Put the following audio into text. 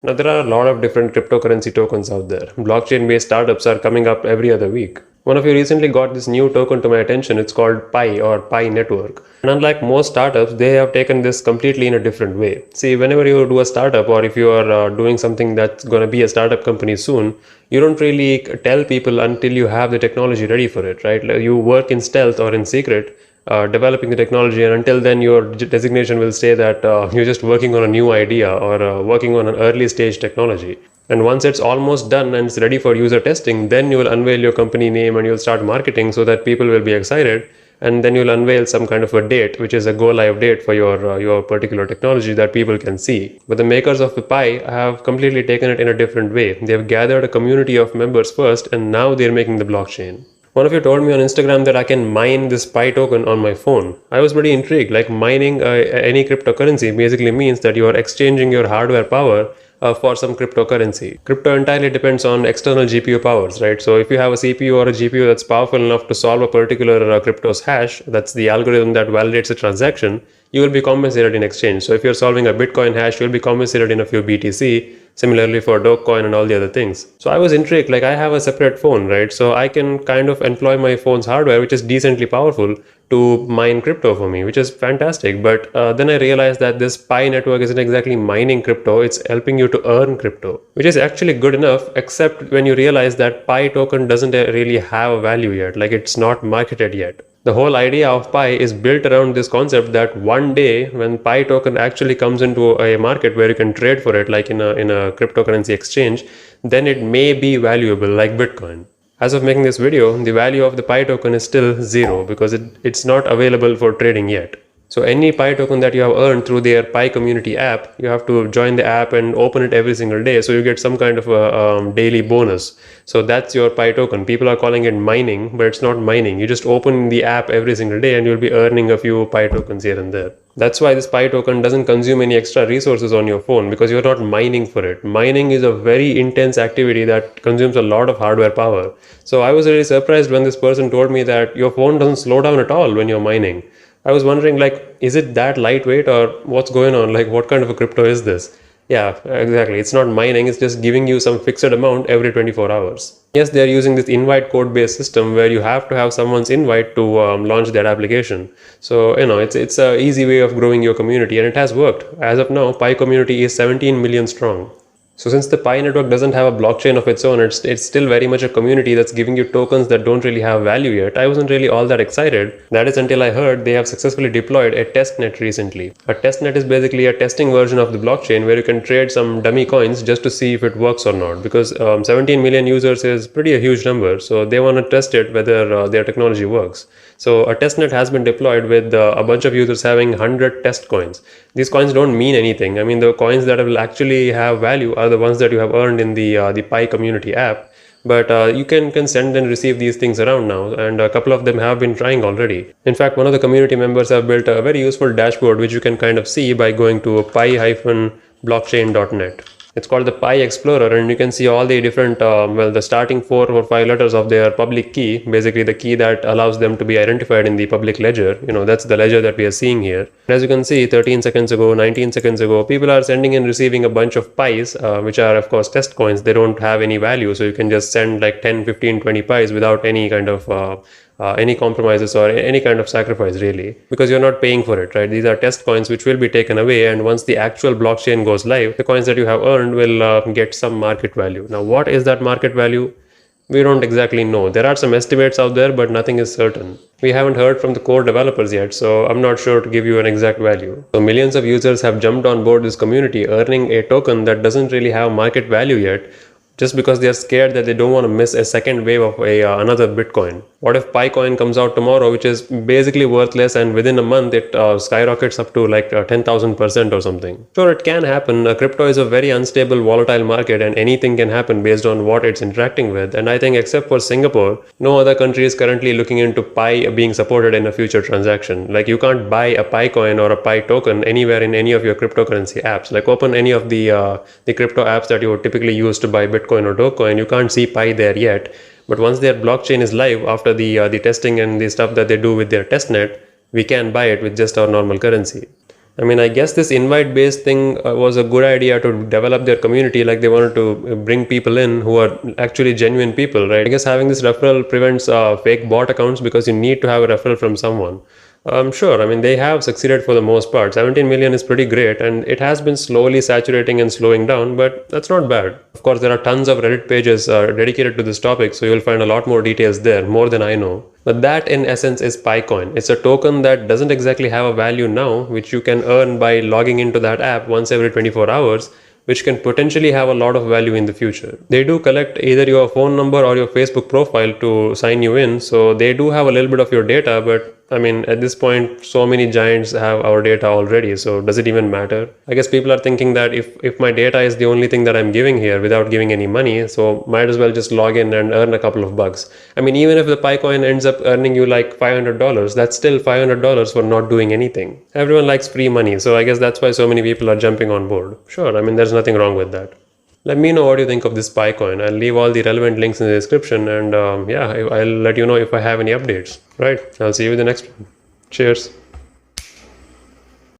Now, there are a lot of different cryptocurrency tokens out there. Blockchain based startups are coming up every other week. One of you recently got this new token to my attention. It's called Pi or Pi Network. And unlike most startups, they have taken this completely in a different way. See, whenever you do a startup or if you are doing something that's going to be a startup company soon, you don't really tell people until you have the technology ready for it, right? Like, you work in stealth or in secret developing the technology, and until then your designation will say that you're just working on a new idea or working on an early stage technology. And once it's almost done and it's ready for user testing, then you will unveil your company name and you'll start marketing so that people will be excited, and then you'll unveil some kind of a date, which is a go live date for your particular technology that people can see. But the makers of the Pi have completely taken it in a different way. They have gathered a community of members first, and now they're making the blockchain. One of you told me on Instagram that I can mine this Pi token on my phone. I was pretty intrigued. Like, mining any cryptocurrency basically means that you are exchanging your hardware power for some cryptocurrency. Crypto entirely depends on external GPU powers, right? So if you have a CPU or a GPU that's powerful enough to solve a particular crypto's hash, that's the algorithm that validates a transaction, you will be compensated in exchange. So if you're solving a Bitcoin hash, you'll be compensated in a few BTC. Similarly for Dogecoin and all the other things. So I was intrigued, like I have a separate phone, right? So I can kind of employ my phone's hardware, which is decently powerful, to mine crypto for me, which is fantastic. But then I realized that this Pi network isn't exactly mining crypto, it's helping you to earn crypto, which is actually good enough, except when you realize that Pi token doesn't really have a value yet, like it's not marketed yet. The whole idea of Pi is built around this concept that one day when Pi token actually comes into a market where you can trade for it, like in a cryptocurrency exchange, then it may be valuable like Bitcoin. As of making this video, the value of the Pi token is still zero because it's not available for trading yet. So any Pi token that you have earned through their Pi community app, you have to join the app and open it every single day. So you get some kind of a daily bonus. So that's your Pi token. People are calling it mining, but it's not mining. You just open the app every single day and you'll be earning a few Pi tokens here and there. That's why this Pi token doesn't consume any extra resources on your phone, because you're not mining for it. Mining is a very intense activity that consumes a lot of hardware power. So I was really surprised when this person told me that your phone doesn't slow down at all when you're mining. I was wondering, like, is it that lightweight or what's going on? Like, what kind of a crypto is this? Yeah, exactly. It's not mining, it's just giving you some fixed amount every 24 hours. Yes, they're using this invite code based system where you have to have someone's invite to launch that application. So, it's a easy way of growing your community, and it has worked. As of now, Pi community is 17 million strong. So since the Pi network doesn't have a blockchain of its own, it's still very much a community that's giving you tokens that don't really have value yet. I wasn't really all that excited. That is until I heard they have successfully deployed a testnet recently. A testnet is basically a testing version of the blockchain where you can trade some dummy coins just to see if it works or not. Because 17 million users is pretty a huge number, so they want to test it whether their technology works. So a testnet has been deployed with a bunch of users having 100 test coins. These coins don't mean anything. I mean, the coins that will actually have value are the ones that you have earned in the Pi community app. But you can send and receive these things around now, and a couple of them have been trying already. In fact, one of the community members have built a very useful dashboard which you can kind of see by going to pi-blockchain.net. It's called the Pi Explorer, and you can see all the different, the starting 4 or 5 letters of their public key, basically the key that allows them to be identified in the public ledger. That's the ledger that we are seeing here. And as you can see, 13 seconds ago, 19 seconds ago, people are sending and receiving a bunch of Pis, which are of course test coins. They don't have any value, so you can just send like 10, 15, 20 Pis without any kind of any compromises or any kind of sacrifice, really, because you're not paying for it, right? These are test coins which will be taken away, and once the actual blockchain goes live, the coins that you have earned will get some market value. Now, what is that market value? We don't exactly know. There are some estimates out there, but nothing is certain. We haven't heard from the core developers yet, so I'm not sure to give you an exact value. So millions of users have jumped on board this community, earning a token that doesn't really have market value yet, just because they are scared that they don't want to miss a second wave of another Bitcoin. What if Picoin comes out tomorrow, which is basically worthless, and within a month it skyrockets up to like 10,000% or something? Sure, it can happen. Crypto is a very unstable, volatile market, and anything can happen based on what it's interacting with. And I think except for Singapore, no other country is currently looking into Pi being supported in a future transaction. Like, you can't buy a Picoin or a Pi token anywhere in any of your cryptocurrency apps. Like, open any of the crypto apps that you would typically use to buy Bitcoin or Dogecoin. You can't see Pi there yet. But once their blockchain is live after the testing and the stuff that they do with their testnet, we can buy it with just our normal currency. I mean, I guess this invite based thing was a good idea to develop their community. Like they wanted to bring people in who are actually genuine people, right? I guess having this referral prevents fake bot accounts because you need to have a referral from someone. Sure, I mean, they have succeeded for the most part. 17 million is pretty great, and it has been slowly saturating and slowing down, but that's not bad. Of course, there are tons of Reddit pages dedicated to this topic, so you'll find a lot more details there, more than I know. But that, in essence, is PiCoin. It's a token that doesn't exactly have a value now, which you can earn by logging into that app once every 24 hours, which can potentially have a lot of value in the future. They do collect either your phone number or your Facebook profile to sign you in, so they do have a little bit of your data, but I mean, at this point, so many giants have our data already, so does it even matter? I guess people are thinking that if my data is the only thing that I'm giving here without giving any money, so might as well just log in and earn a couple of bucks. I mean, even if the PiCoin ends up earning you like $500, that's still $500 for not doing anything. Everyone likes free money, so I guess that's why so many people are jumping on board. Sure, I mean, there's nothing wrong with that. Let me know what you think of this PiCoin. I'll leave all the relevant links in the description, and yeah, I'll let you know if I have any updates. Right, I'll see you in the next one. Cheers.